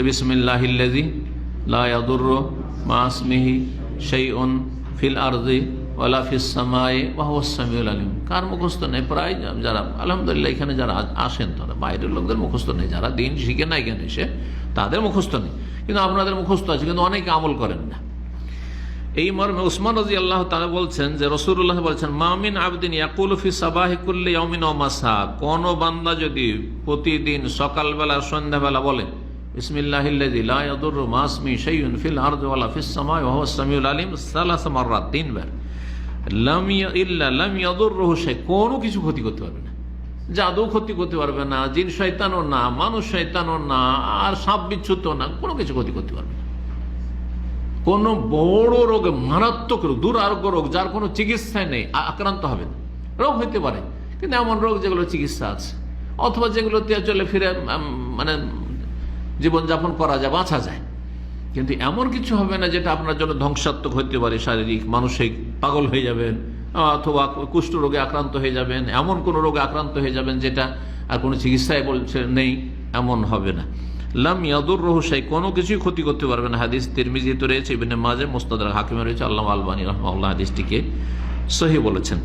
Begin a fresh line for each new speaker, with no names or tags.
বিসমিল্লাহিল্লাযী লা ইয়াদুররু মা ইসমিহি শাইউন ফিল আরদি ওয়ালা ফিস সামাই ওয়া হুয়াস সামিউল আলিম। কার মুখস্থ নেই? প্রায় যারা আলহামদুলিল্লাহ এখানে যারা আসেন তারা বাইরের লোকদের মুখস্থ নেই, যারা দিন শিখে না এখানে এসে তাদের মুখস্থ নেই, কিন্তু আপনাদের মুখস্থ আছে, কিন্তু অনেকে আমল করেন না। এই মর্মে উসমান রাদিয়াল্লাহু তাআলা বলছেন যে রাসূলুল্লাহ বলছেন, মা মিন আবদিন ইয়াকুলু ফি সাবাহি কুল্লি ইয়াউমিন ওয়া মাসা, কোন বান্দা যদি প্রতিদিন সকালবেলা সন্ধ্যাবেলা বলে বিসমিল্লাহিল্লাযী লা ইয়াদুররু মা ইসমিহি শাইউন ফিল আরদি ওয়ালা ফিস সামাই ওয়া হুয়াস সামিউল আলিম সালাস মাররাত, তিনবার, লাম ইয়াদুররুহু শাই, কোনো কিছু ক্ষতি করতে পারবে না, জাদু ক্ষতি করতে পারবে না, জিন শয়তানও না, মানুষ শয়তানও না, আর সাপ বিচ্ছুত না, কোনো কিছু ক্ষতি করতে পারবে না। কোন বড় রোগে, মারাত্মক রোগ, দুরারোগ্য রোগ যার কোনো চিকিৎসায় নেই, আক্রান্ত হবে না, রোগ হইতে পারে কিন্তু এমন রোগ যেগুলো চিকিৎসা আছে, অথবা যেগুলোতে চলে ফিরে মানে জীবনযাপন করা যায়, বাঁচা যায়, কিন্তু এমন কিছু হবে না যেটা আপনার জন্য ধ্বংসাত্মক হতে পারে, শারীরিক মানসিক পাগল হয়ে যাবেন, অথবা কুষ্ঠ রোগে আক্রান্ত হয়ে যাবেন, এমন কোনো রোগে আক্রান্ত হয়ে যাবেন যেটা আর কোনো চিকিৎসায় বলছে নেই, এমন হবে না। লাম ইয়াদুররুহু শাই, কোনো কিছুই ক্ষতি করতে পারবে না। হাদিস তিরমিজিতে রয়েছে, ইবনে মাজাহ, মুসনাদ হাকিমে রয়েছে, আল্লামা আলবানী রাহমাহুল্লাহ হাদিসটিকে সহিহ বলেছেন।